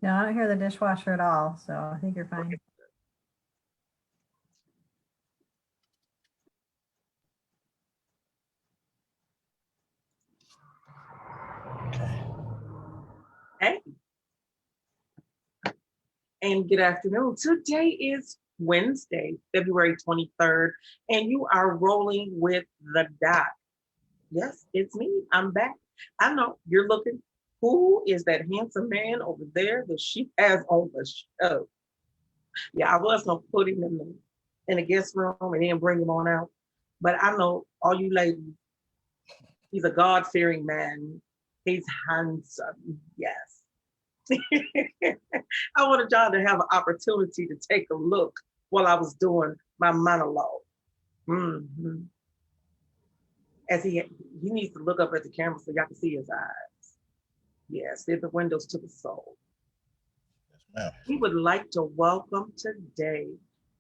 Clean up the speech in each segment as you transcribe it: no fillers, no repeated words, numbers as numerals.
No, I don't hear the dishwasher at all, so I think you're fine. Okay. Hey, and good afternoon. Today is Wednesday, February 23rd, and you are rolling with the doc. Yes, it's me. I'm back. I know you're looking. Who is that handsome man over there that she has on the show? Yeah, I was gonna put him in the guest room and then bring him on out. But I know all you ladies, he's a God-fearing man. He's handsome. Yes. I wanted y'all to have an opportunity to take a look while I was doing my monologue. Mm-hmm. As he needs to look up at the camera so y'all can see his eyes. Yes, they're the windows to the soul. Yes, ma'am. We would like to welcome today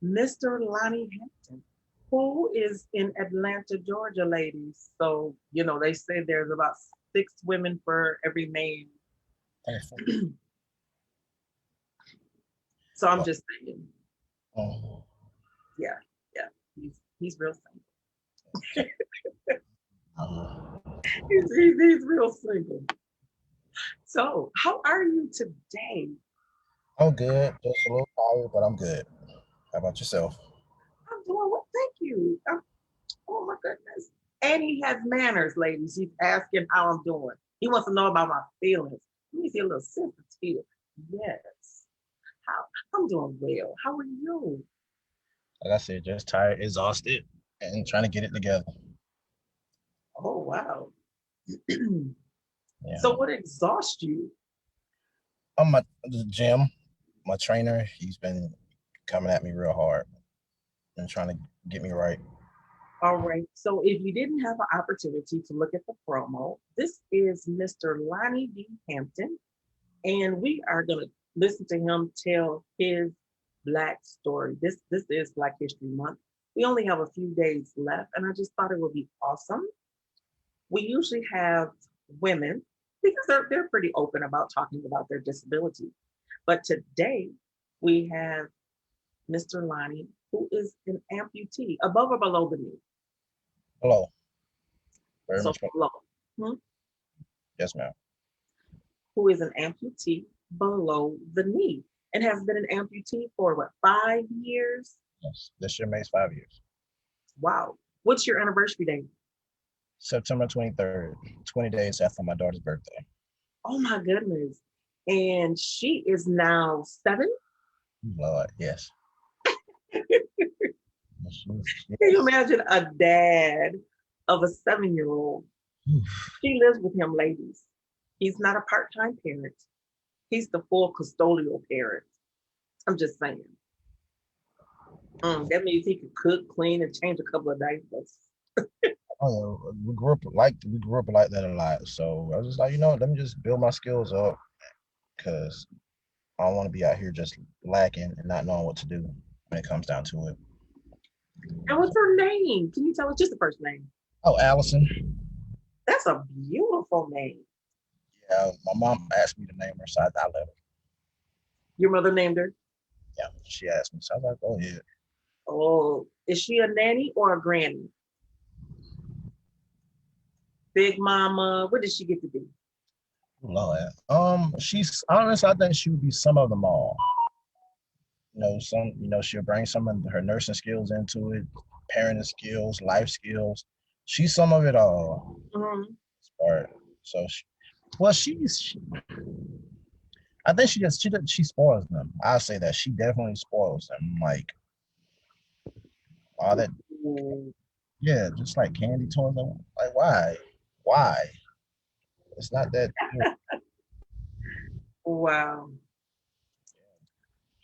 Mr. Lonnie Hampton, who is in Atlanta, Georgia, ladies. So, they say there's about 6 women for every man. So I'm Well, just saying, oh, yeah, yeah, he's real single. He's real single. So, how are you today? I'm good. Just a little tired, but I'm good. How about yourself? I'm doing well, thank you. Oh my goodness. And he has manners, ladies. He's asking how I'm doing. He wants to know about my feelings. Let me see a little sensitive. Yes. How I'm doing well. How are you? Like I said, just tired, exhausted, and trying to get it together. Oh wow. Yeah. So what exhausts you? I'm at the gym. My trainer, he's been coming at me real hard and trying to get me right. All right. So if you didn't have an opportunity to look at the promo, this is Mr. Lonnie D Hampton, and we are gonna listen to him tell his Black story. This is Black History Month. We only have a few days left, and I just thought it would be awesome. We usually have women because they're pretty open about talking about their disability. But today we have Mr. Lonnie, who is an amputee, above or below the knee. Hello. Very So much. below. Hmm? Yes, ma'am. Who is an amputee below the knee and has been an amputee for what, 5 years? Yes. This year makes 5 years. Wow. What's your anniversary date? September 23rd, 20 days after my daughter's birthday. Oh my goodness. And she is now 7. Lord, yes. Can you imagine a dad of a 7-year-old? She lives with him, ladies. He's not a part-time parent. He's the full custodial parent. I'm just saying. That means he could cook, clean, and change a couple of diapers. Oh, yeah, we grew up like that a lot. So I was just like, let me just build my skills up because I don't want to be out here just lacking and not knowing what to do when it comes down to it. And what's her name? Can you tell us just the first name? Oh, Allison. That's a beautiful name. Yeah, my mom asked me to name her, so I let her. Your mother named her? Yeah, she asked me, so I was like, oh yeah. Oh, is she a nanny or a granny? Big mama? What did she get to be? Lord. She's honest. I think she would be some of them all. She'll bring some of her nursing skills into it, parenting skills, life skills. She's some of it all. Mm-hmm. Or so she, well, I think she spoils them. I'll say that she definitely spoils them. Like all that, yeah, just like candy toys. Like why? Why? It's not that. Wow.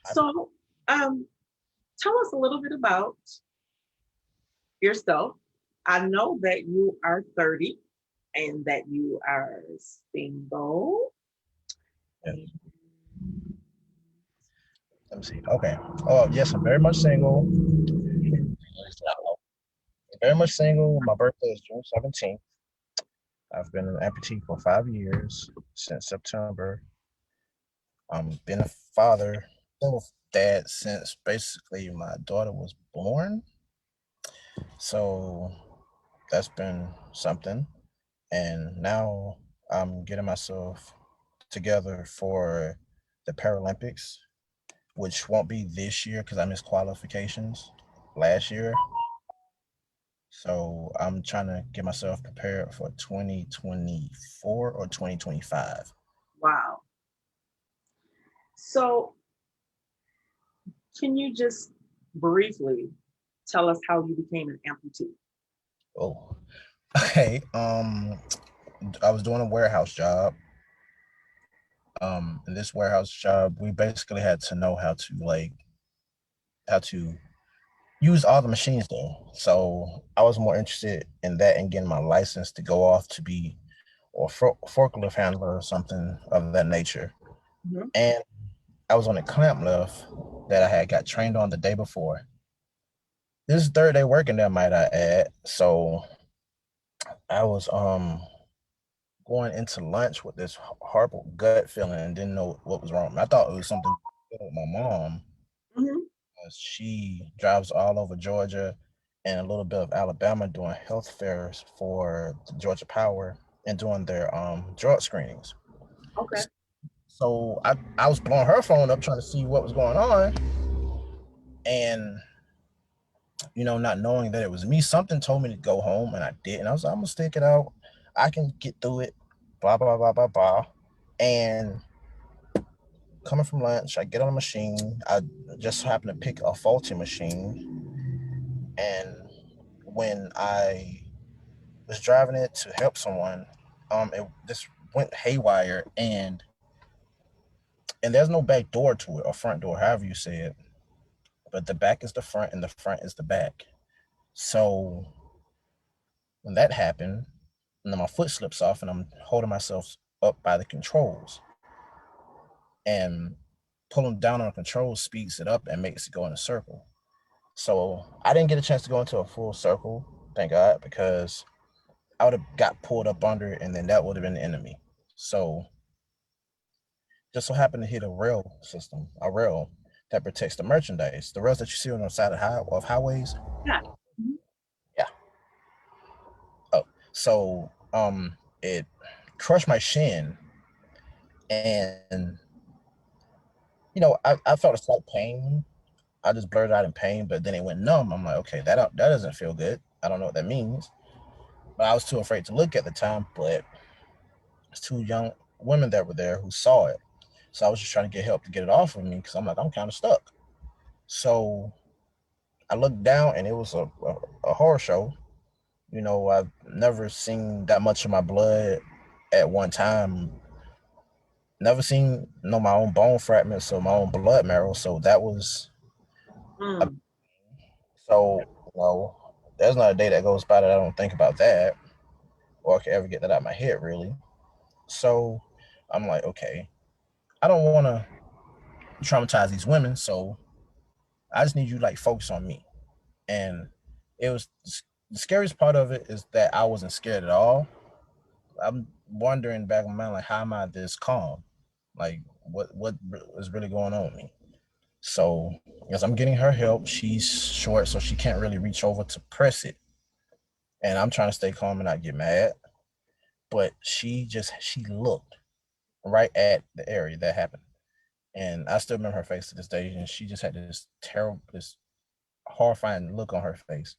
I, So, tell us a little bit about yourself. I know that you are 30 and that you are single. yeah, let me see. Okay. Oh yes, I'm very much single. Very much single. My birthday is June 17th. I've been an amputee for 5 years since September. Been a father, single dad since basically my daughter was born. So that's been something. And now I'm getting myself together for the Paralympics, which won't be this year because I missed qualifications last year. So I'm trying to get myself prepared for 2024 or 2025. Wow. So can you just briefly tell us how you became an amputee? Oh, okay. I was doing a warehouse job. In this warehouse job, we basically had to know how to use all the machines there. So I was more interested in that and getting my license to go off to be or forklift handler or something of that nature. Mhm. And I was on a clamp lift that I had got trained on the day before. This is third day working there, might I add. So I was going into lunch with this horrible gut feeling and didn't know what was wrong. I thought it was something with my mom. Mhm. She drives all over Georgia and a little bit of Alabama doing health fairs for the Georgia Power and doing their drug screenings. Okay. So I was blowing her phone up trying to see what was going on. And not knowing that it was me, something told me to go home and I did. And I was like, I'm gonna stick it out. I can get through it. Blah blah blah blah blah. And coming from lunch, I get on a machine. I just happened to pick a faulty machine. And when I was driving it to help someone, it just went haywire and there's no back door to it or front door, however you say it. But the back is the front and the front is the back. So when that happened, and then my foot slips off and I'm holding myself up by the controls. And pulling down on the controls speeds it up and makes it go in a circle. So I didn't get a chance to go into a full circle, thank God, because I would have got pulled up under it and then that would have been the enemy. So just so happened to hit a rail system, a rail that protects the merchandise, the rails that you see on the side of highways. Yeah. Mhm. Yeah. Oh, so it crushed my shin, and I felt a slight pain. I just blurted out in pain, but then it went numb. I'm like, okay, that doesn't feel good. I don't know what that means, but I was too afraid to look at the time. But it's two young women that were there who saw it, so I was just trying to get help to get it off of me because I'm like, I'm kind of stuck. So I looked down, and it was a horror show. I've never seen that much of my blood at one time. Never seen my own bone fragments or my own blood marrow. So that was a, Mm. so there's not a day that goes by that I don't think about that or I can ever get that out of my head really. So I'm like, okay, I don't want to traumatize these women, so I just need you to like focus on me. And it was the scariest part of it is that I wasn't scared at all. I'm wondering back in my mind like, how am I this calm? Like what is really going on with me? So as I'm getting her help, she's short, so she can't really reach over to press it. And I'm trying to stay calm and not get mad. But she looked right at the area that happened. And I still remember her face to this day. And she just had this terrible, this horrifying look on her face.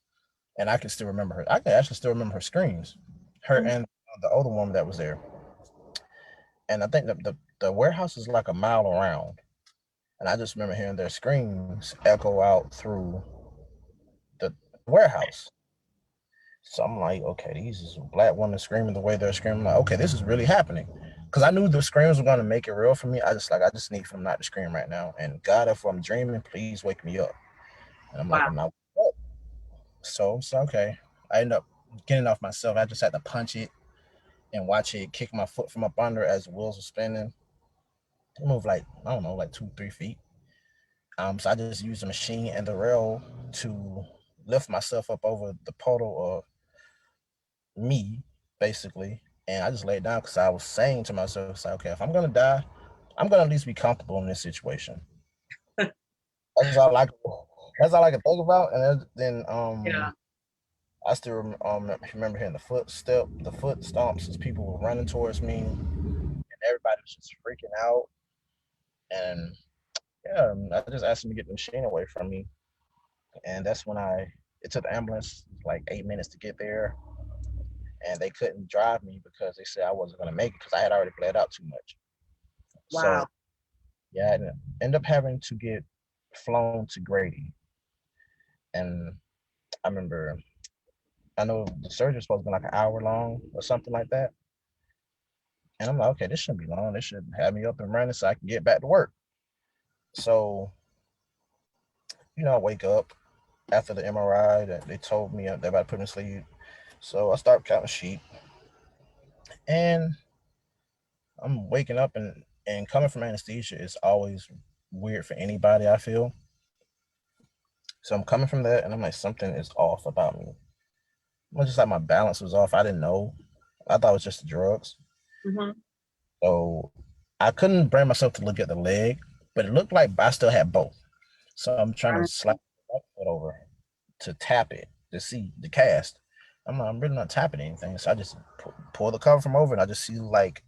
And I can still remember her. I can actually still remember her screams. Her Mhm. and the older woman that was there. And I think that the warehouse is like a mile around. And I just remember hearing their screams echo out through the warehouse. So I'm like, okay, these is black women screaming the way they're screaming. Like, okay, this is really happening. Because I knew the screams were gonna make it real for me. I just need for them not to scream right now. And God, if I'm dreaming, please wake me up. And I'm like, Wow. I'm not up. So it's okay. I end up getting off myself. I just had to punch it and watch it kick my foot from up under as the wheels were spinning. It moved like, I don't know, like 2, 3 feet. So I just used the machine and the rail to lift myself up over the puddle of me, basically. And I just laid down because I was saying to myself, like, okay, if I'm gonna die, I'm gonna at least be comfortable in this situation. That's all I that's all I can think about. And then Yeah. I still remember hearing the foot stomps as people were running towards me, and everybody was just freaking out. And yeah, I just asked them to get the machine away from me, and that's when it took the ambulance like 8 minutes to get there, and they couldn't drive me because they said I wasn't gonna make it because I had already bled out too much. So Wow. yeah, I ended up having to get flown to Grady, and I remember I know the surgery was supposed to be like an hour long or something like that. And I'm like, okay, this shouldn't be long. They should have me up and running so I can get back to work. So, I wake up after the MRI that they told me they're about to put me to sleep. So I start counting sheep, and I'm waking up, and coming from anesthesia is always weird for anybody, I feel. So I'm coming from that, and I'm like, something is off about me. It's just like my balance was off. I didn't know. I thought it was just the drugs. Hmm. So I couldn't bring myself to look at the leg, but it looked like I still had both. So I'm trying to slide the right foot over to tap it to see the cast. I'm really not tapping anything. So I just pull the cover from over, and I just see like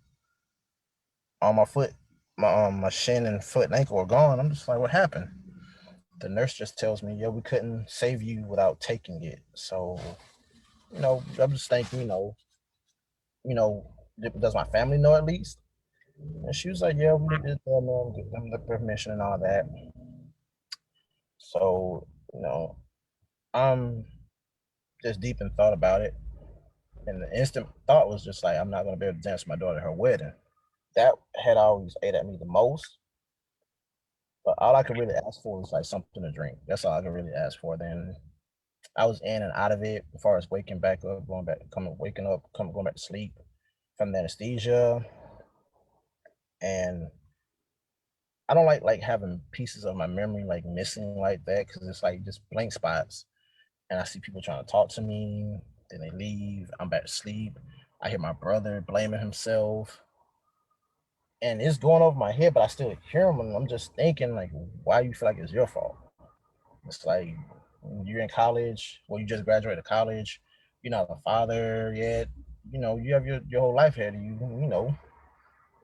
on my foot, my shin and foot and ankle are gone. I'm just like, what happened? The nurse just tells me, yeah, we couldn't save you without taking it. So, I'm just thinking, you know, does my family know at least? And she was like, yeah, we did tell them, give them the permission and all that. So, I'm just deep in thought about it. And the instant thought was just like, I'm not going to be able to dance with my daughter at her wedding. That had always ate at me the most. But all I could really ask for was like something to drink. That's all I could really ask for. Then I was in and out of it as far as waking back up, going back to sleep from the anesthesia. And I don't like having pieces of my memory like missing like that because it's like just blank spots. And I see people trying to talk to me, then they leave. I'm back to sleep. I hear my brother blaming himself, and it's going over my head, but I still hear him, and I'm just thinking like, why do you feel like it's your fault? It's like you're in college, well, you just graduated college, you're not a father yet, you have your whole life ahead of you,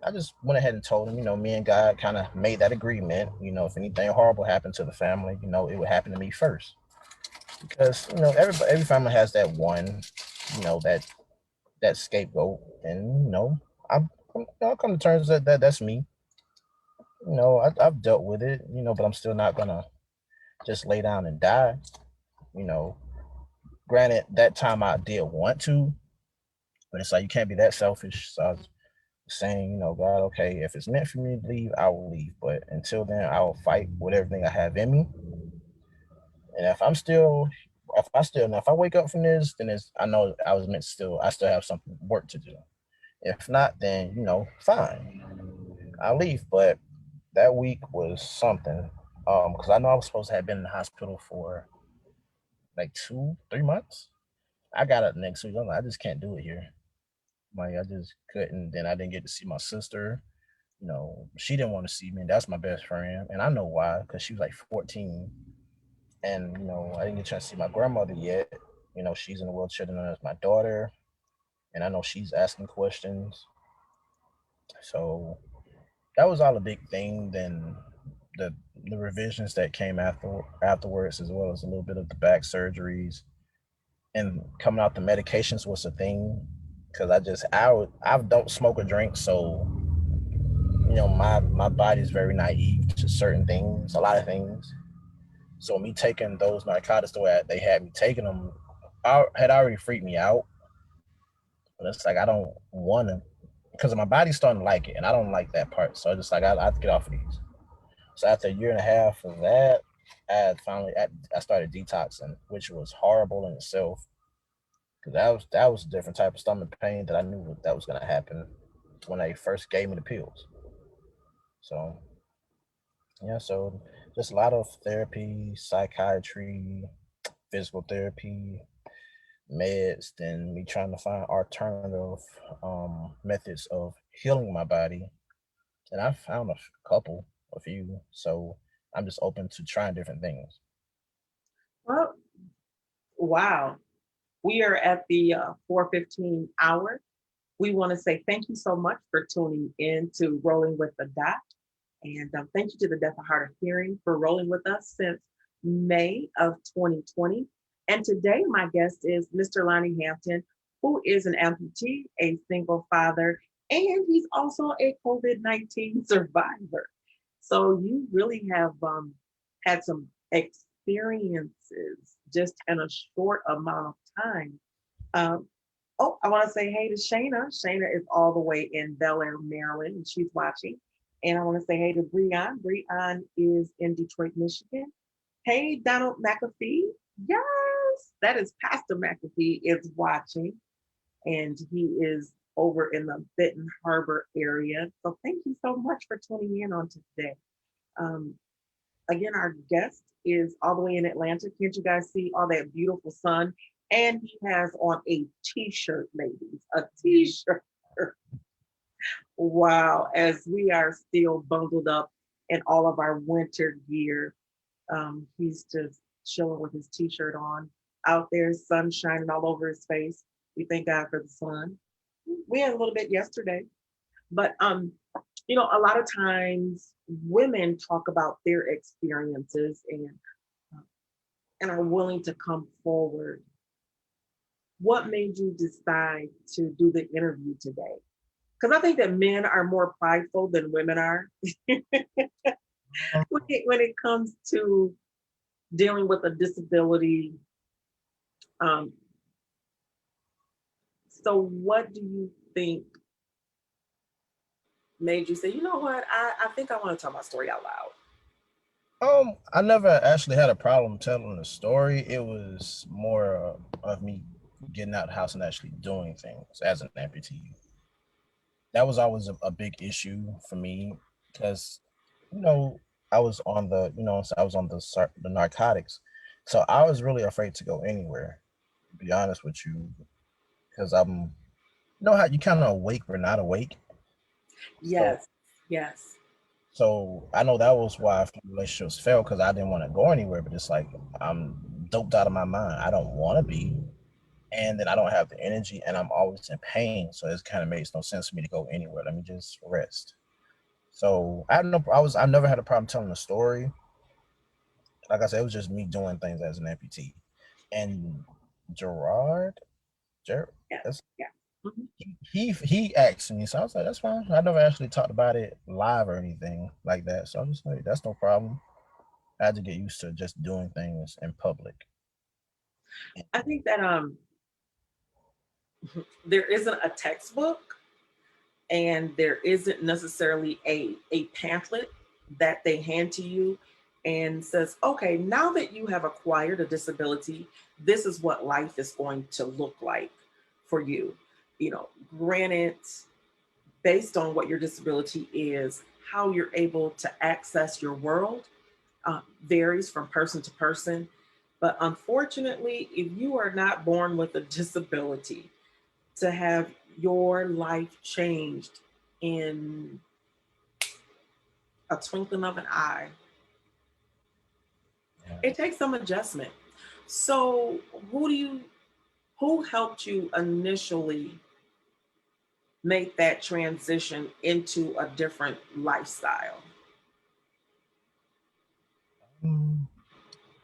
I just went ahead and told him, me and God kind of made that agreement, if anything horrible happened to the family, it would happen to me first. Because, every family has that one, that scapegoat. And, I'll come to terms that's me. I've dealt with it, but I'm still not gonna just lay down and die. You know, Granted, that time I did want to, but it's like you can't be that selfish. So I was saying, God, okay, if it's meant for me to leave, I will leave. But until then, I will fight with everything I have in me. And if I wake up from this, then I know I still have something work to do. If not, then, fine, I'll leave. But that week was something. Because I know I was supposed to have been in the hospital for like 2, 3 months. I got up next week. I'm like, I just can't do it here. Like I just couldn't. Then I didn't get to see my sister. She didn't want to see me. And that's my best friend, and I know why. Because she was like 14, and I didn't get a chance to see my grandmother yet. She's in the wheelchair and as my daughter, and I know she's asking questions. So that was all a big thing. Then the the revisions that came afterwards, as well as a little bit of the back surgeries and coming out the medications was a thing because I don't smoke or drink, so my body's very naive to certain things, a lot of things. So me taking those narcotics the way they had me taking them, had already freaked me out. But it's like I don't want to because my body's starting to like it, and I don't like that part. So it's just like I have to get off of these. So after a year and a half of that, I started detoxing, which was horrible in itself because that was a different type of stomach pain that I knew that was gonna happen when they first gave me the pills. So yeah, so just a lot of therapy, psychiatry, physical therapy, meds, then me trying to find alternative methods of healing my body and I found a few. So I'm just open to trying different things. Well, wow. We are at the 4:15 hour. We want to say thank you so much for tuning in to Rolling with the Dot. And thank you to the Deaf and Hard of Hearing for rolling with us since May of 2020. And today, my guest is Mr. Lonnie Hampton, who is an amputee, a single father, and he's also a COVID-19 survivor. So you really have had some experiences just in a short amount of time. Um, oh, I want to say hey to Shayna. Shayna is all the way in Bel Air, Maryland, and she's watching. And I want to say hey to Breon. Breon is in Detroit, Michigan. Hey, Donald McAfee. Yes, that is Pastor McAfee is watching, and he is over in the Benton Harbor area. So thank you so much for tuning in on today. Um, Again, our guest is all the way in Atlanta. Can't you guys see all that beautiful sun? And he has on a t-shirt, ladies, a t-shirt. Wow, as we are still bundled up in all of our winter gear, he's just chilling with his t-shirt on out there, sun shining all over his face. We thank God for the sun. We had a little bit yesterday, but a lot of times women talk about their experiences and are willing to come forward. What made you decide to do the interview today? Because I think that men are more prideful than women are when it comes to dealing with a disability. Um, so what do you think made you say, you know what, I think I want to tell my story out loud? I never actually had a problem telling the story. It was more of me getting out of the house and actually doing things as an amputee. That was always a big issue for me because, you know, I was on the narcotics, so I was really afraid to go anywhere. To be honest with you, because how you kind of awake but not awake. So Yes, yes. So I know that was why a few relationships failed because I didn't want to go anywhere. But it's like I'm doped out of my mind. I don't want to be, and then I don't have the energy, and I'm always in pain. So it kind of makes no sense for me to go anywhere. Let me just rest. So I never had a problem telling the story. Like I said, it was just me doing things as an amputee. And Gerard, Ger, Yeah, that's, yeah. Mhm. he asked me, so I was like, that's fine. I never actually talked about it live or anything like that. So I'm just like, that's no problem. I had to get used to just doing things in public. I think that there isn't a textbook and there isn't necessarily a pamphlet that they hand to you and says, okay, now that you have acquired a disability, this is what life is going to look like for you. Granted, based on what your disability is, how you're able to access your world varies from person to person. But unfortunately, if you are not born with a disability, to have your life changed in a twinkling of an eye, Yeah. it takes some adjustment. So, who helped you initially make that transition into a different lifestyle? Mm,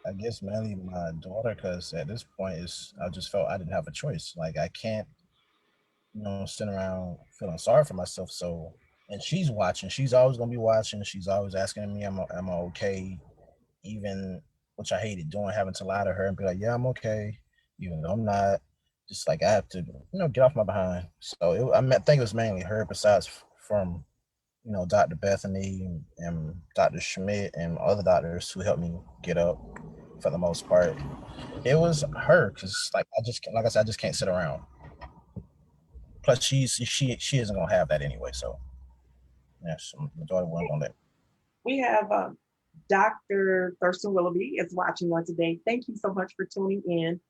I guess mainly my daughter, because at this point, I just felt I didn't have a choice. Like I can't, sit around feeling sorry for myself. So, and she's watching. She's always gonna be watching. She's always asking me, "Am I okay?" Even which I hated doing, having to lie to her and be like, "Yeah, I'm okay," even though I'm not. Just like I have to, get off my behind. So I think it was mainly her. Besides from Dr. Bethany and Dr. Schmidt and other doctors who helped me get up for the most part. It was her because like like I said, I just can't sit around. Plus, she isn't gonna have that anyway. So yes, my daughter wasn't gonna let. We have Dr. Thurston Willoughby is watching on today. Thank you so much for tuning in.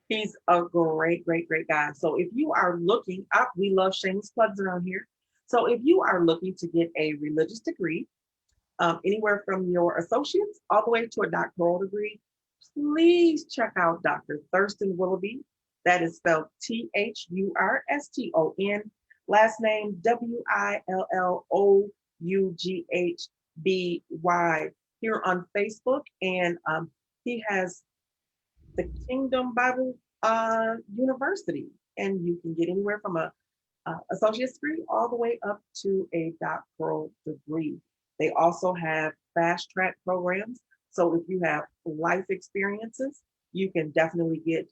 He's a great, great, great guy. So if you are looking up, we love shameless plugs around here. So if you are looking to get a religious degree, anywhere from your associates all the way to a doctoral degree, please check out Dr. Thurston Willoughby. That is spelled Thurston, last name Willoughby, here on Facebook. And he has the Kingdom Bible University, and you can get anywhere from a associate's degree all the way up to a doctoral degree. They also have fast track programs. So if you have life experiences, you can definitely get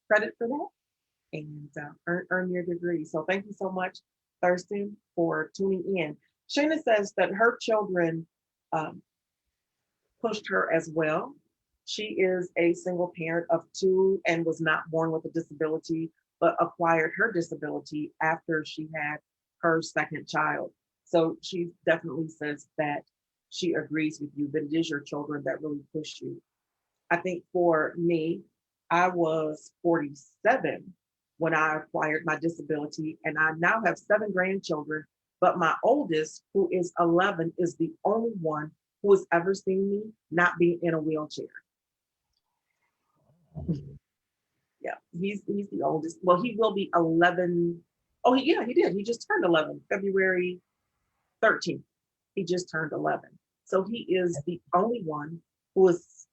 credit for that and earn your degree. So thank you so much, Thurston, for tuning in. Shayna says that her children pushed her as well. She is a single parent of 2 and was not born with a disability, but acquired her disability after she had her second child. So she definitely says that she agrees with you, that it is your children that really push you. I think for me, I was 47 when I acquired my disability, and I now have 7 grandchildren, but my oldest, who is 11, is the only one who has ever seen me not be in a wheelchair. Yeah, he's the oldest. Well, he will be 11. Oh, he did. He just turned 11, February 13th. He just turned 11. So he is the only one who has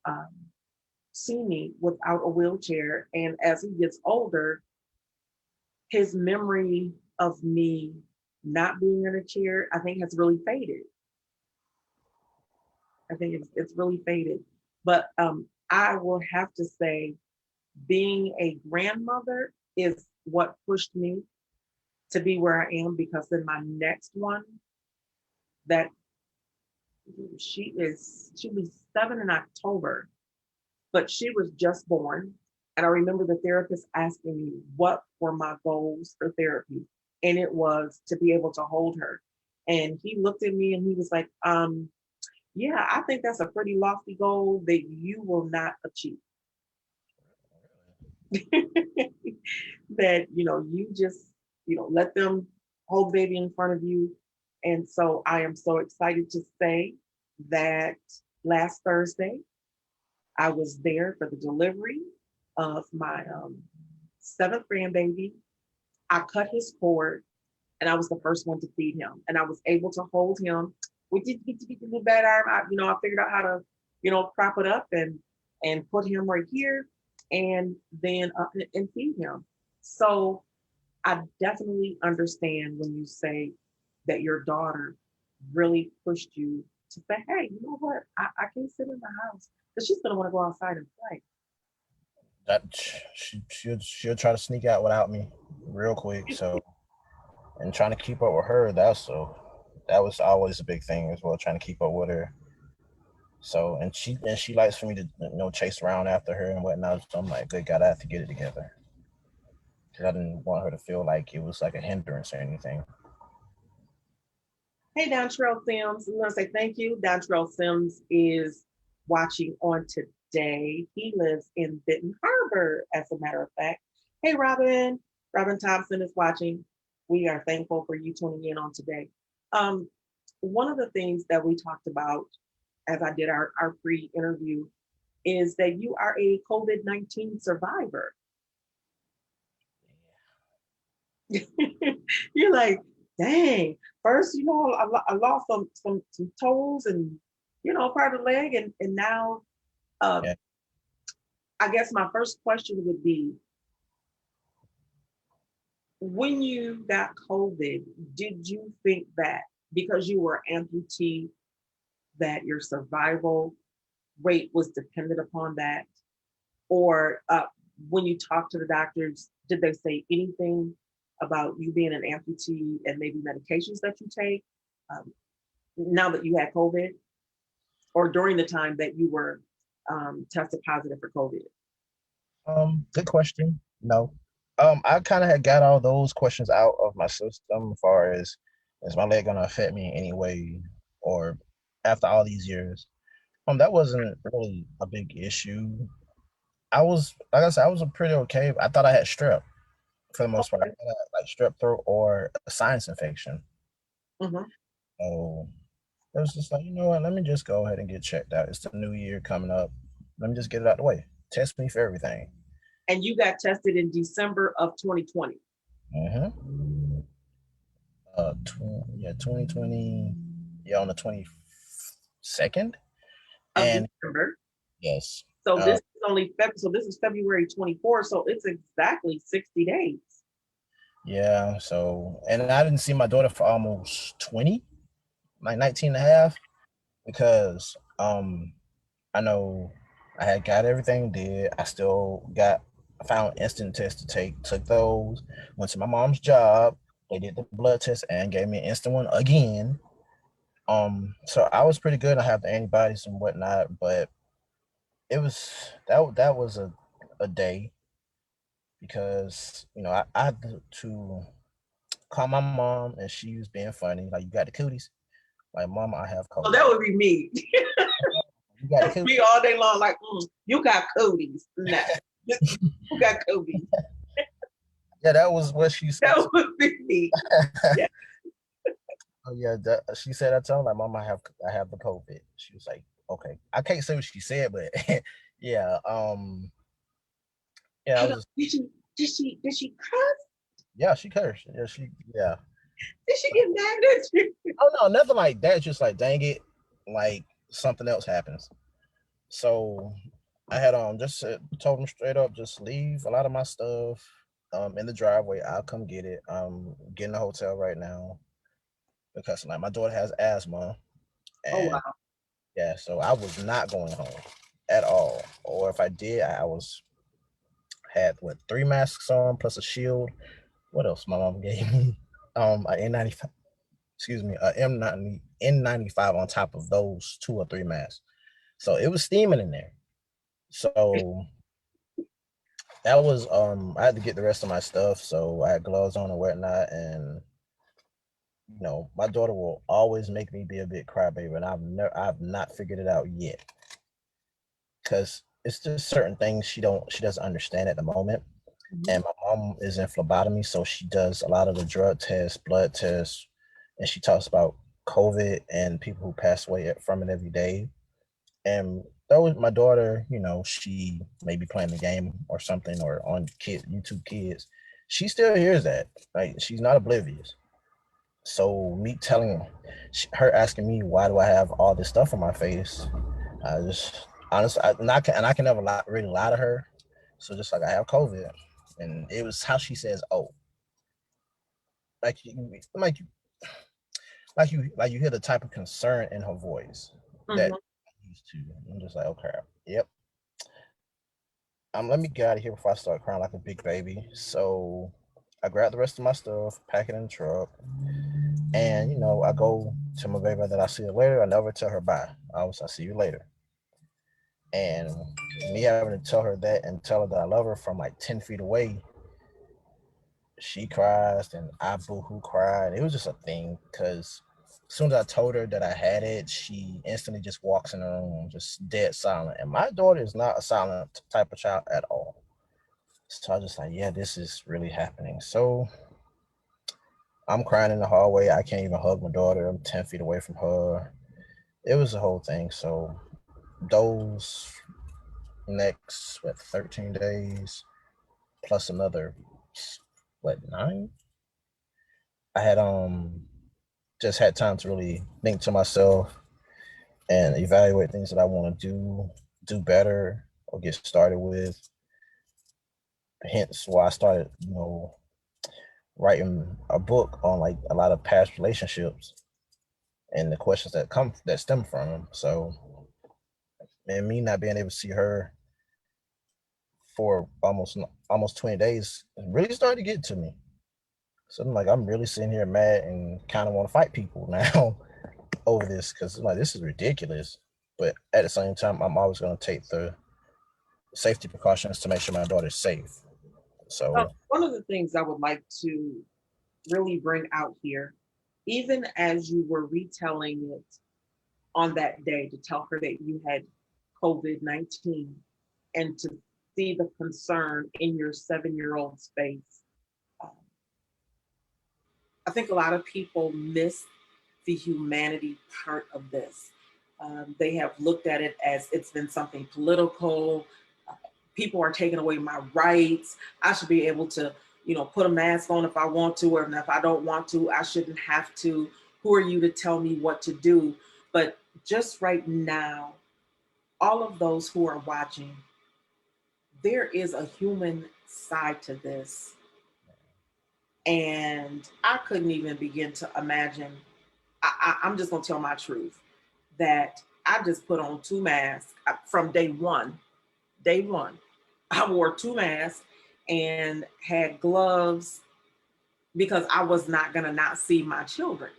seen me without a wheelchair. And as he gets older, his memory of me not being in a chair, I think, has really faded. I think it's really faded. But I will have to say, being a grandmother is what pushed me to be where I am, because then my next one, that she'll be 7 in October, but she was just born. And I remember the therapist asking me what were my goals for therapy. And it was to be able to hold her. And he looked at me and he was like, yeah, I think that's a pretty lofty goal that you will not achieve. That, you just, let them hold baby in front of you. And so I am so excited to say that last Thursday, I was there for the delivery of my 7th grandbaby. I cut his cord and I was the first one to feed him. And I was able to hold him. We did get the bad arm. I figured out how to, prop it up and put him right here and then and feed him. So I definitely understand when you say that your daughter really pushed you to say, hey, you know what? I can't sit in the house, because she's going to want to go outside and play. That she'll try to sneak out without me real quick. So, and trying to keep up with her, that was always a big thing as well, trying to keep up with her. So, and she likes for me to chase around after her and whatnot. So I'm like, good God, I have to get it together, because I didn't want her to feel like it was like a hindrance or anything. Hey, Dontrell Sims, I'm going to say thank you. Dontrell Sims is watching on today. He lives in Benton Harbor, as a matter of fact. Hey, Robin. Robin Thompson is watching. We are thankful for you tuning in on today. One of the things that we talked about as I did our pre-interview is that you are a COVID-19 survivor. You're like, dang, first, I lost some toes and, part of the leg. And now, Yeah. I guess my first question would be, when you got COVID, did you think that because you were amputee, that your survival rate was dependent upon that? Or when you talked to the doctors, did they say anything about you being an amputee and maybe medications that you take now that you had COVID, or during the time that you were tested positive for COVID? Good question. No. I kind of had got all those questions out of my system, as far as, is my leg gonna affect me in any way, or after all these years. That wasn't really a big issue. I was, like I said, I was pretty okay. I thought I had strep for the most part. I had, like, strep throat or a sinus infection. Mhm. So it was just like, you know what, let me just go ahead and get checked out. It's the new year coming up. Let me just get it out the way. Test me for everything. And you got tested in December of 2020. Mm-hmm. 2020. Yeah, on the 22nd. Of And December. yes, So this is February 24. So it's exactly 60 days. yeah. So, and I didn't see my daughter for almost 20, like 19 and a half, because I know I had got everything did. I found instant tests to take, took those, went to my mom's job. They did the blood test and gave me an instant one again. So I was pretty good. I have the antibodies and whatnot, but it was that was a day because I had to call my mom and she was being funny. Like, you got the cooties? Like, mom, I have So COVID. that would be me. You got the That's cooties? me all day long. Like, you got cooties. Nah, you got cooties. Yeah, that was what she said. That would be me. Yeah. Oh yeah, she said, I told her, like, mom, I have the COVID. She was like, okay. I can't say what she said, but yeah, yeah, I was just, Did she cuss? yeah, she cursed. Yeah. Did she get mad at you? Oh no, nothing like that. Just like, dang it, like something else happens. So I had just told him straight up, just leave a lot of my stuff in the driveway. I'll come get it. I'm getting a hotel right now because like my daughter has asthma, Oh and wow. yeah, so I was not going home at all. Or if I did, I was had what 3 masks on plus a shield. What else my mom gave me? An N95, excuse me, a N95 on top of those 2 or 3 masks. So it was steaming in there. So that was I had to get the rest of my stuff. So I had gloves on and whatnot. And my daughter will always make me be a big crybaby, and I've not figured it out yet. Because it's just certain things she doesn't understand at the moment. Mhm. And my mom is in phlebotomy, so she does a lot of the drug tests, blood tests, and she talks about COVID and people who pass away from it every day. And that was my daughter, she may be playing the game or something or on YouTube Kids. She still hears that. Like, she's not oblivious. So me telling her asking me why do I have all this stuff on my face, I just honestly, I can never really lie to her. So just like, I have COVID, and it was how she says, "Oh," like like you like you hear the type of concern in her voice that Mhm. I'm used to. I'm just like, okay, yep. Let me get out of here before I start crying like a big baby. So I grab the rest of my stuff, pack it in the truck, and I go to my baby that I see her later. I never tell her bye. I see you later. And me having to tell her that and tell her that I love her from like 10 feet away, she cries and I boo-hoo cried. It was just a thing because as soon as I told her that I had it, she instantly just walks in the room, just dead silent. And my daughter is not a silent type of child at all. So I was just like, yeah, this is really happening. So I'm crying in the hallway. I can't even hug my daughter. I'm 10 feet away from her. It was a whole thing. So those next, 13 days plus another, 9? I had just had time to really think to myself and evaluate things that I want to do better or get started with. Hence why I started, writing a book on like a lot of past relationships and the questions that stem from them. So, and me not being able to see her for almost 20 days really started to get to me. So I'm really sitting here mad and kind of want to fight people now over this because like, this is ridiculous. But at the same time, I'm always going to take the safety precautions to make sure my daughter's safe. So One of the things I would like to really bring out here, even as you were retelling it on that day to tell her that you had COVID-19 and to see the concern in your 7-year-old's face, um, I think a lot of people miss the humanity part of this. They have looked at it as it's been something political. People are taking away my rights. I should be able to, put a mask on if I want to, or if I don't want to, I shouldn't have to. Who are you to tell me what to do? But just right now, all of those who are watching, there is a human side to this. And I couldn't even begin to imagine. I'm just going to tell my truth that I just put on 2 masks from day one. Day one, I wore 2 masks and had gloves because I was not going to not see my children.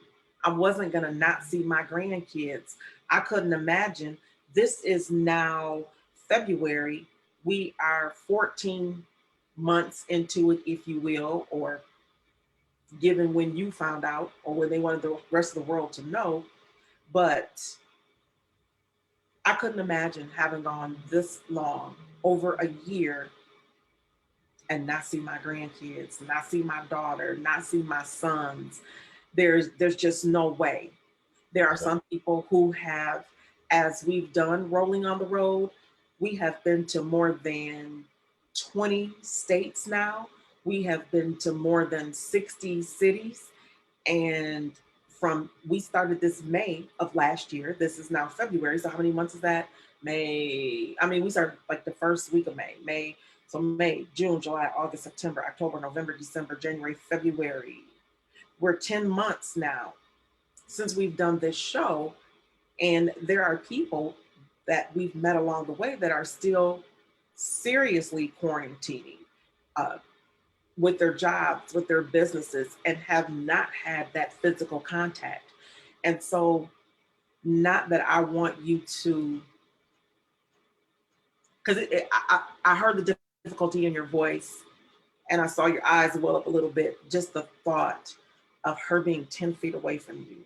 I wasn't going to not see my grandkids. I couldn't imagine. This is now February. We are 14 months into it, if you will, or given when you found out or when they wanted the rest of the world to know. But I couldn't imagine having gone this long, over a year, and not see my grandkids, not see my daughter, not see my sons. There's just no way. There are some people who have, as we've done Rolling on the Road, we have been to more than 20 states now. We have been to more than 60 cities. And we started this May of last year. This is now February. So how many months is that? May. I mean, we started like the first week of May. So May, June, July, August, September, October, November, December, January, February. We're 10 months now since we've done this show. And there are people that we've met along the way that are still seriously quarantining with their jobs, with their businesses, and have not had that physical contact. And so, not that I want you to, because I heard the difficulty in your voice and I saw your eyes well up a little bit, just the thought of her being 10 feet away from you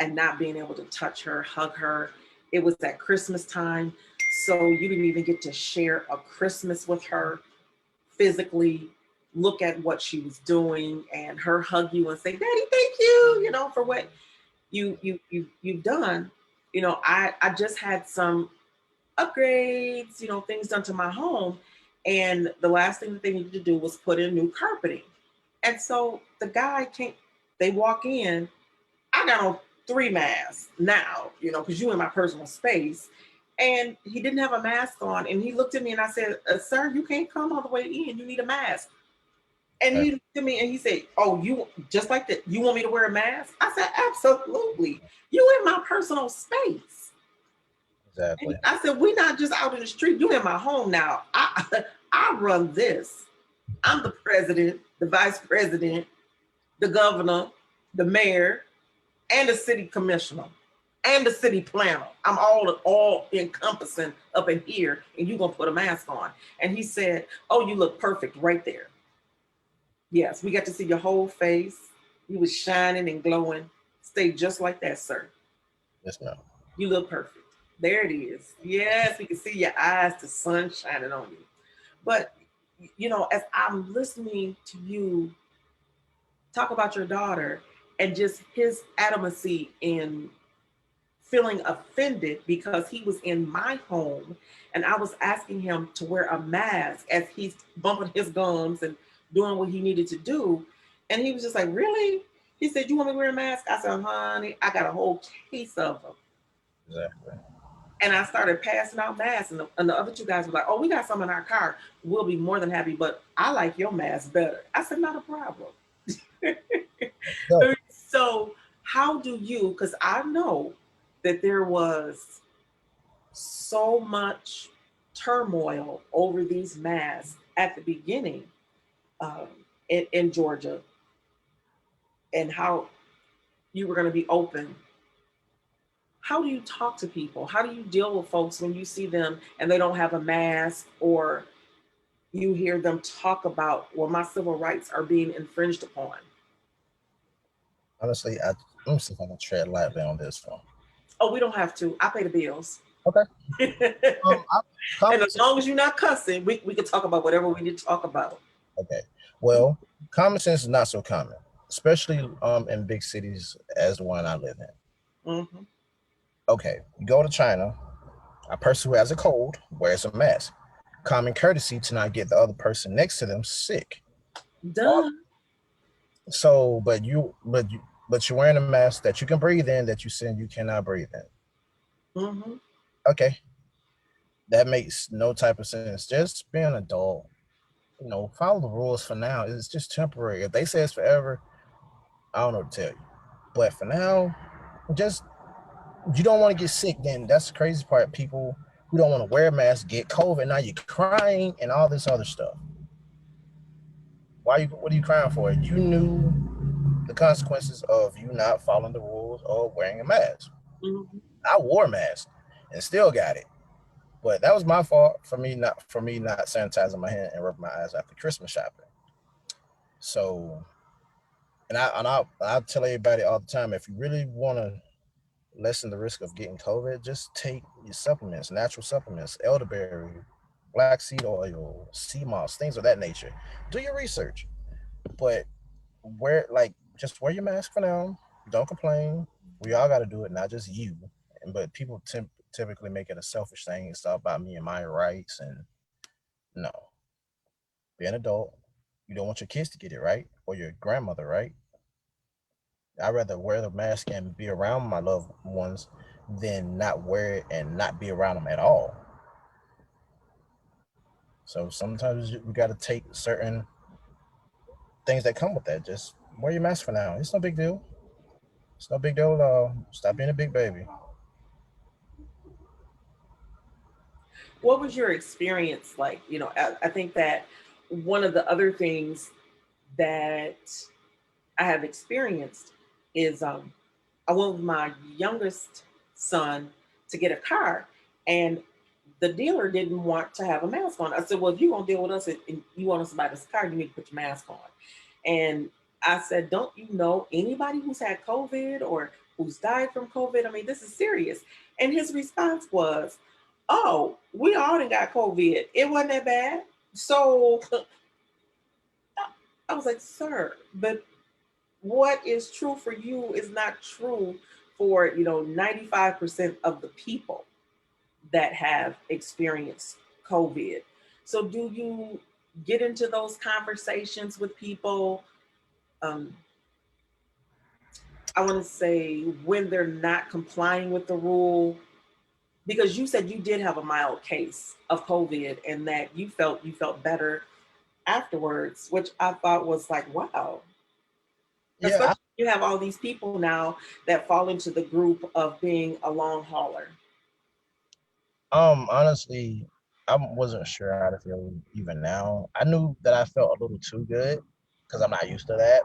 and not being able to touch her, hug her. It was at Christmas time, so you didn't even get to share a Christmas with her physically, look at what she was doing and her hug you and say, Daddy, thank you, for what you've done. I just had some upgrades, things done to my home. And the last thing that they needed to do was put in new carpeting. And so the guy they walk in, I got on 3 masks now, because you in my personal space. And he didn't have a mask on. And he looked at me and I said, sir, you can't come all the way in. You need a mask. And he looked at me and he said, oh, you just like that. You want me to wear a mask? I said, absolutely. You in my personal space. Exactly. And I said, we're not just out in the street. You in my home now. I run this. I'm the president, the vice president, the governor, the mayor, and the city commissioner, and the city planner. I'm all encompassing up in here, and you're gonna put a mask on. And he said, oh, you look perfect right there. Yes, we got to see your whole face. You was shining and glowing. Stay just like that, sir. Yes, ma'am. You look perfect. There it is. Yes, we can see your eyes, the sun shining on you. But, as I'm listening to you talk about your daughter and just his adamacy in feeling offended because he was in my home and I was asking him to wear a mask as he's bumping his gums and doing what he needed to do. And he was just like, really? He said, you want me to wear a mask? I said, honey, I got a whole case of them. Exactly. And I started passing out masks, and the other 2 guys were like, oh, we got some in our car. We'll be more than happy, but I like your mask better. I said, not a problem. No. So how do you, because I know that there was so much turmoil over these masks at the beginning in Georgia, and how you were going to be open. How do you talk to people? How do you deal with folks when you see them and they don't have a mask, or you hear them talk about, well, my civil rights are being infringed upon? Honestly, let me see if I can tread lightly on this one. Oh, we don't have to. I pay the bills. Okay. And as long as you're not cussing, we can talk about whatever we need to talk about. Okay. Well, common sense is not so common. especially in big cities as the one I live in. Mm-hmm. Okay, you go to China, a person who has a cold wears a mask. Common courtesy to not get the other person next to them sick. Duh. So, but you're wearing a mask that you can breathe in that you said you cannot breathe in. Mm-hmm. Okay, that makes no type of sense. Just be an adult. Follow the rules for now. It's just temporary. If they say it's forever, I don't know what to tell you. But for now, just you don't want to get sick. Then that's the crazy part. People who don't want to wear a mask get COVID. Now you're crying and all this other stuff. What are you crying for? You knew the consequences of you not following the rules or wearing a mask. Mm-hmm. I wore a mask and still got it. But that was my fault for me not sanitizing my hand and rubbing my eyes after Christmas shopping. So I tell everybody all the time, if you really want to lessen the risk of getting COVID, just take your supplements, natural supplements, elderberry, black seed oil, sea moss, things of that nature. Do your research, but just wear your mask for now. Don't complain. We all got to do it, not just you. But people typically make it a selfish thing. It's all about me and my rights. And no, be an adult. You don't want your kids to get it, right, or your grandmother, right? I'd rather wear the mask and be around my loved ones than not wear it and not be around them at all. So sometimes we got to take certain things that come with that. Just wear your mask for now. It's no big deal. It's no big deal at all. Stop being a big baby. What was your experience like? I think that one of the other things that I have experienced is I went with my youngest son to get a car, and the dealer didn't want to have a mask on. I said, "Well, if you're gonna deal with us and you want us to buy this car, you need to put your mask on." And I said, "Don't you know anybody who's had COVID or who's died from COVID? I mean, this is serious." And his response was, "Oh, we all done got COVID. It wasn't that bad." So I was like, "Sir, but what is true for you is not true for 95% of the people that have experienced COVID." So do you get into those conversations with people? um, I want to say when they're not complying with the rule, because you said you did have a mild case of COVID and that you felt better afterwards, which I thought was like, wow. Yeah, Especially you have all these people now that fall into the group of being a long hauler. honestly, I wasn't sure how to feel even now. I knew that I felt a little too good because I'm not used to that,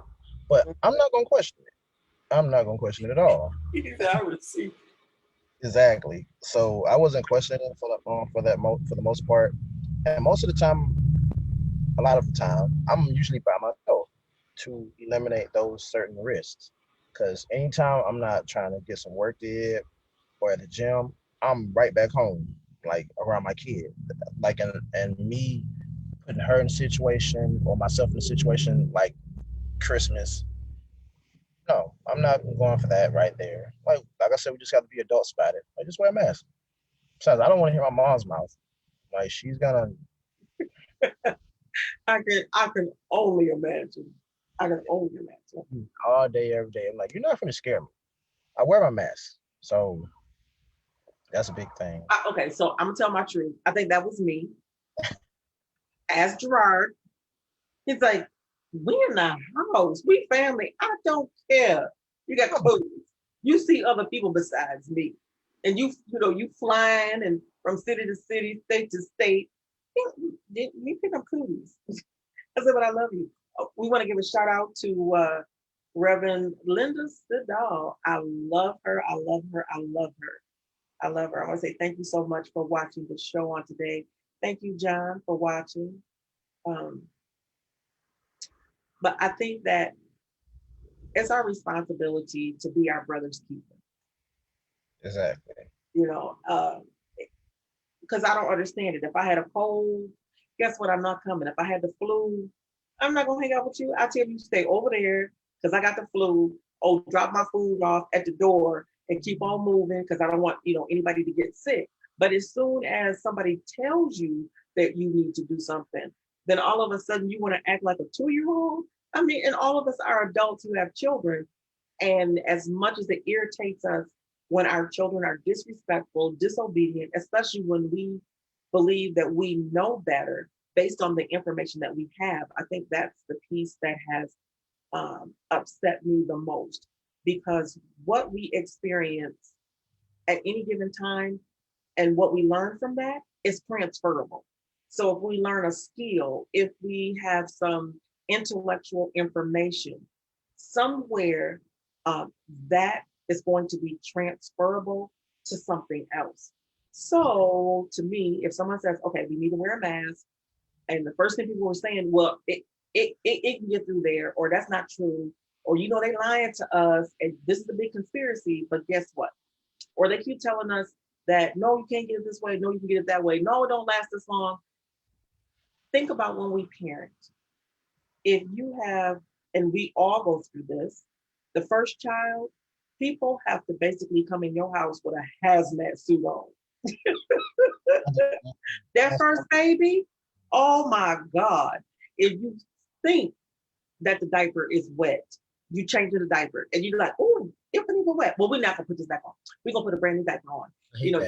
but I'm not gonna question it. I'm not gonna question it at all. I receive. Exactly. So I wasn't questioning it for the most part, and most of the time, a lot of the time, I'm usually by myself to eliminate those certain risks. Because anytime I'm not trying to get some work did or at the gym, I'm right back home, like around my kid. Like and me putting her in a situation or myself in a situation like Christmas. No, I'm not going for that right there. Like I said, we just got to be adults about it. Like just wear a mask. Besides, I don't want to hear my mom's mouth. Like she's gonna I can only imagine. I can only imagine. all day, every day. I'm like, you're not gonna scare me. I wear my mask. So that's a big thing. Okay, so I'm gonna tell my truth. I think that was me. As Gerard, he's like, "We in the house. We family. I don't care. You got clothes. You see other people besides me, and you flying and from city to city, state to state. You pick up cooties." I said, "But I love you." We want to give a shout out to Reverend Linda Siddall. I love her. I love her. I love her. I love her. I want to say thank you so much for watching the show on today. Thank you, John, for watching. Um, but I think that it's our responsibility to be our brother's keeper. Exactly. You know, because I don't understand it. If I had a cold, guess what? I'm not coming. If I had the flu, I'm not gonna hang out with you. I tell you, stay over there because I got the flu. Oh, drop my food off at the door and keep on moving because I don't want, anybody to get sick. But as soon as somebody tells you that you need to do something, then all of a sudden you want to act like a 2-year-old. I mean, and all of us are adults who have children. And as much as it irritates us when our children are disrespectful, disobedient, especially when we believe that we know better based on the information that we have, I think that's the piece that has upset me the most, because what we experience at any given time and what we learn from that is transferable. So if we learn a skill, if we have some intellectual information somewhere, that is going to be transferable to something else. So to me, if someone says, okay, we need to wear a mask, and the first thing people were saying, well, it can get through there, or that's not true, or they lying to us, and this is a big conspiracy, but guess what? Or they keep telling us that no, you can't get it this way, no, you can get it that way, no, it don't last this long. Think about when we parent. If you have, and we all go through this, the first child, people have to basically come in your house with a hazmat suit on. That first baby, oh my God. If you think that the diaper is wet, you change the diaper and you're like, oh, it wasn't even wet. Well, we're not gonna put this back on. We're gonna put a brand new diaper on.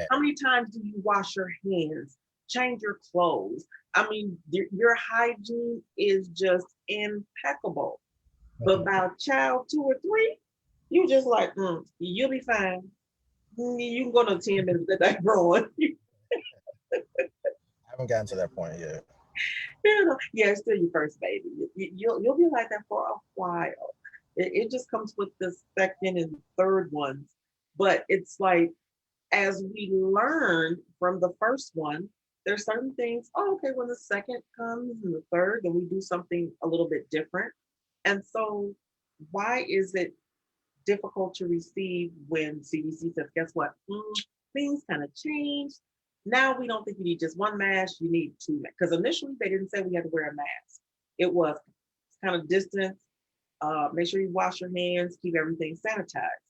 How many times do you wash your hands, change your clothes? I mean, your hygiene is just impeccable. But by child 2 or 3, you just like, you'll be fine. You can go to 10 minutes with that diaper on. I haven't gotten to that point yet. Yeah, it's still your first baby. You'll be like that for a while. It just comes with the second and third ones. But it's like, as we learn from the first one, there's certain things, okay, when the second comes and the third, then we do something a little bit different. And so why is it difficult to receive when CDC says, guess what? Things kind of changed. Now we don't think you need just one mask, you need 2 masks. Because initially they didn't say we had to wear a mask. It was kind of distance, make sure you wash your hands, keep everything sanitized.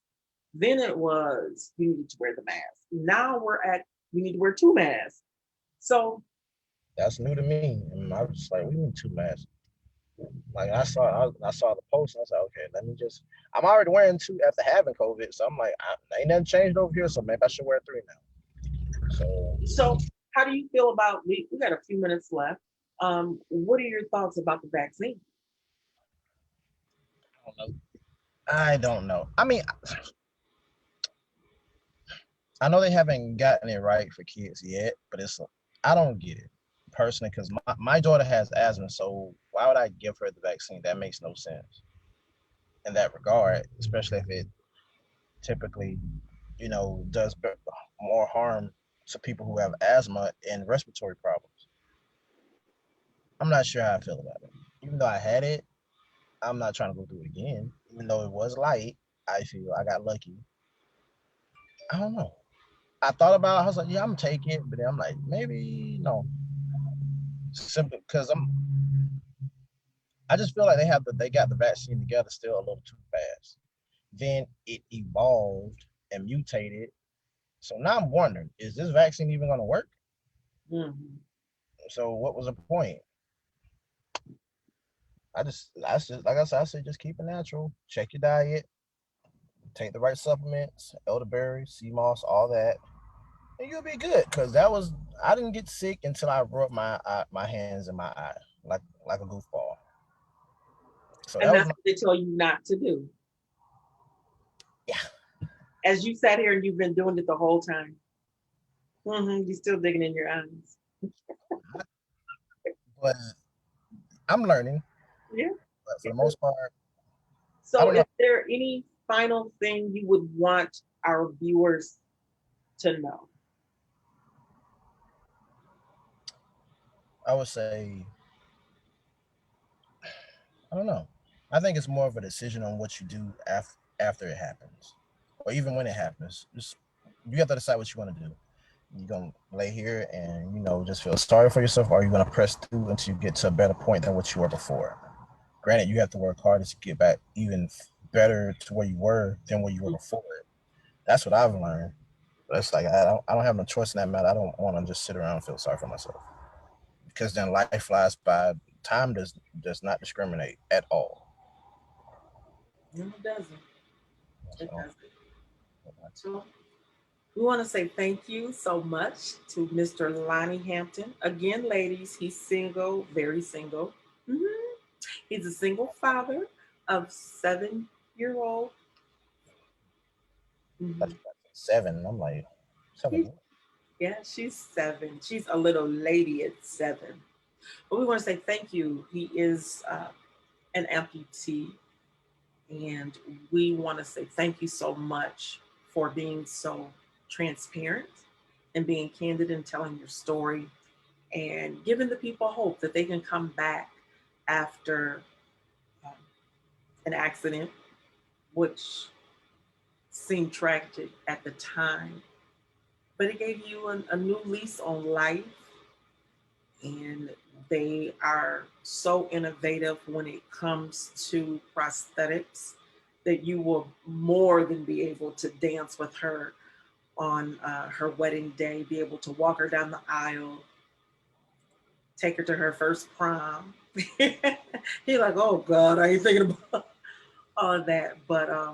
Then it was, you needed to wear the mask. Now we're at, you need to wear 2 masks. So that's new to me. And I was just like, we need 2 masks. Like I saw the post and I was like, okay, I'm already wearing 2 after having COVID. So I'm like, ain't nothing changed over here. So maybe I should wear 3 now. So how do you feel about, we got a few minutes left. What are your thoughts about the vaccine? I don't know. I mean, I know they haven't gotten it right for kids yet, but I don't get it personally, because my daughter has asthma, so why would I give her the vaccine? That makes no sense in that regard, especially if it typically, does more harm to people who have asthma and respiratory problems. I'm not sure how I feel about it. Even though I had it, I'm not trying to go through it again. Even though it was light, I feel I got lucky. I don't know. I thought about it, I was like, yeah, I'm gonna take it, but then I'm like, maybe no. Simply because I just feel like they got the vaccine together still a little too fast. Then it evolved and mutated. So now I'm wondering, is this vaccine even gonna work? Mm-hmm. So what was the point? I just like I said, I said just keep it natural. Check your diet, take the right supplements, elderberry, sea moss, all that, and you'll be good. Cause I didn't get sick until I rubbed my hands in my eye like a goofball. So and that's what they tell you not to do. Yeah. As you sat here and you've been doing it the whole time. You're still digging in your eyes. But I'm learning. Yeah. But for the most part. So is there any final thing you would want our viewers to know? I would say, I don't know. I think it's more of a decision on what you do after it happens, or even when it happens. Just you have to decide what you want to do. You're gonna lay here and just feel sorry for yourself, or you're gonna press through until you get to a better point than what you were before. Granted, you have to work harder to get back even better to where you were than where you were before it. That's what I've learned. But it's like I don't have no choice in that matter. I don't want to just sit around and feel sorry for myself because then life flies by. Time does not discriminate at all. No, it doesn't. It So, doesn't. So we want to say thank you so much to Mr. Lonnie Hampton. Again, ladies, he's single, very single. Mhm. He's a single father of 7-year-old. that's Mhm. 7. I'm like, 7. Yeah, she's 7. She's a little lady at 7. But we want to say thank you. He is an amputee, and we want to say thank you so much for being so transparent and being candid and telling your story and giving the people hope that they can come back after um, an accident, which seemed tragic at the time, but it gave you a new lease on life. And they are so innovative when it comes to prosthetics that you will more than be able to dance with her on her wedding day, be able to walk her down the aisle, take her to her first prom. He's like, oh God, I ain't thinking about all of that. But I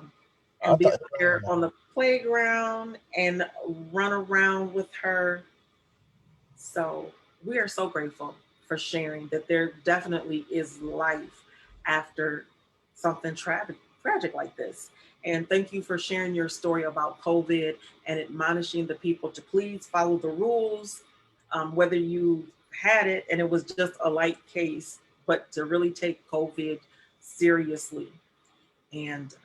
and be thought there on the playground and run around with her. So we are so grateful for sharing that there definitely is life after something tragic like this. And thank you for sharing your story about COVID and admonishing the people to please follow the rules, whether you had it and it was just a light case, but to really take COVID seriously. And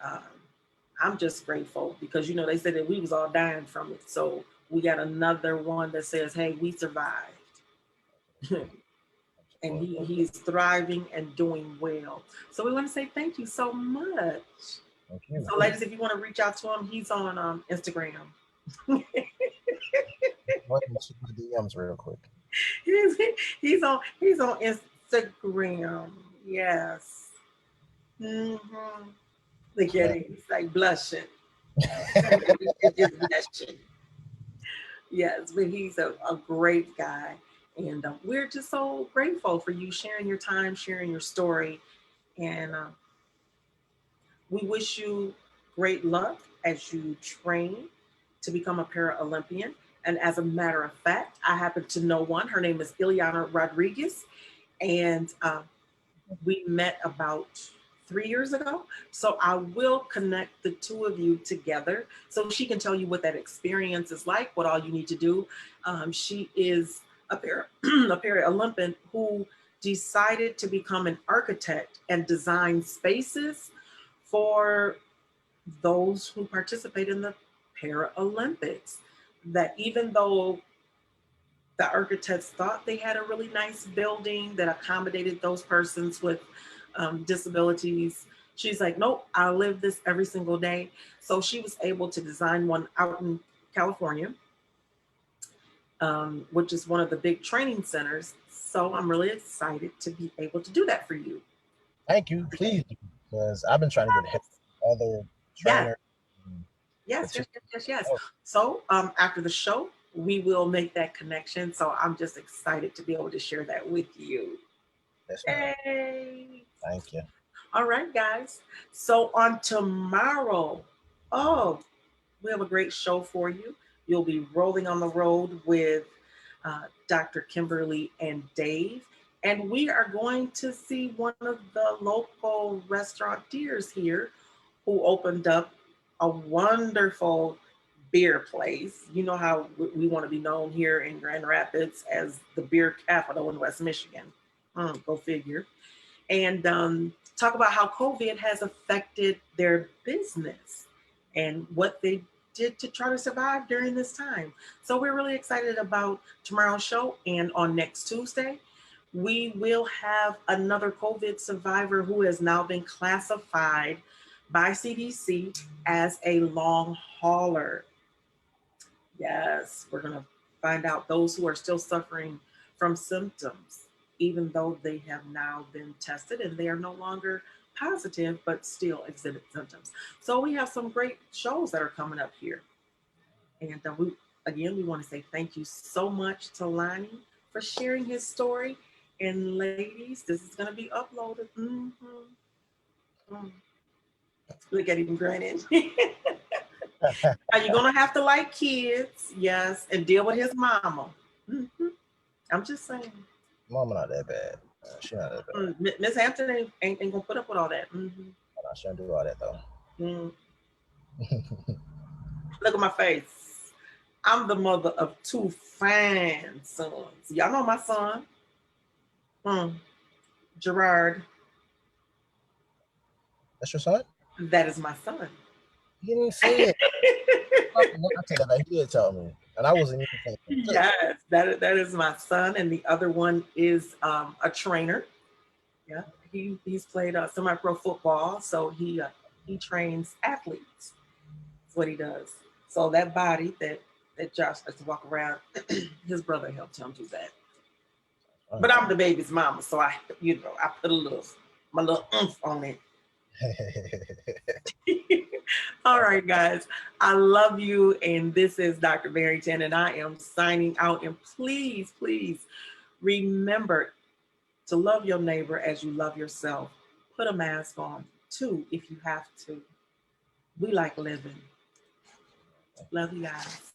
I'm just grateful because, they said that we was all dying from it. So we got another one that says, hey, we survived. And he's thriving and doing well. So we want to say thank you so much. thank you. So, ladies, if you want to reach out to him, he's on Instagram. Let me check my DMs real quick. he's, he's on Instagram. Yes. Mm-hmm. Look at him. He's like blushing. It's just blushing. Yes, but he's a great guy. And we're just so grateful for you sharing your time, sharing your story. And we wish you great luck as you train to become a para-Olympian. And as a matter of fact, I happen to know one. Her name is Ileana Rodriguez. And we met about 3 years ago. So I will connect the two of you together so she can tell you what that experience is like, what all you need to do. She is a para-Olympian who decided to become an architect and design spaces for those who participate in the Paralympics. That even though the architects thought they had a really nice building that accommodated those persons with disabilities, she's like, nope, I live this every single day. So she was able to design one out in California, which is one of the big training centers. So I'm really excited to be able to do that for you. Thank you. Please do, because I've been trying to get help from other Yes, trainers. yes, It's yes, just yes, yes, yes. So after the show, we will make that connection. So I'm just excited to be able to share that with you. yes, ma'am. Yay! Thank you. All right, guys. So on tomorrow, oh, we have a great show for you. You'll be rolling on the road with Dr. Kimberly and Dave. And we are going to see one of the local restaurateurs here who opened up a wonderful beer place. You know how we want to be known here in Grand Rapids as the beer capital in West Michigan. Go figure. And talk about how COVID has affected their business and what they did to try to survive during this time. So we're really excited about tomorrow's show. And on next Tuesday, we will have another COVID survivor who has now been classified by CDC as a long hauler. Yes, we're going to find out those who are still suffering from symptoms even though they have now been tested and they are no longer positive, but still exhibit symptoms. So we have some great shows that are coming up here. And we want to say thank you so much to Lonnie for sharing his story. And ladies, this is going to be uploaded. Look at him grinning. Now you're going to have to like kids, yes, and deal with his mama. I'm just saying. Mama not that bad. She not that bad. Miss Hampton ain't gonna put up with all that. She don't do all that though. Look at my face. I'm the mother of 2 fine sons. Y'all know my son, Gerard. That's your son? That is my son. He didn't say it. I tell that he did tell me, and I wasn't even thinking. Yes, that is my son, and the other one is a trainer. Yeah, he's played semi-pro football, so he trains athletes. That's what he does. So that body that Josh likes to walk around, his brother helped him do that. But I'm the baby's mama, so I put my little oomph on it. All right, guys. I love you, and this is Dr. Barrington, and I am signing out. And please, please remember to love your neighbor as you love yourself. Put a mask on, too, if you have to. We like living. Love you guys.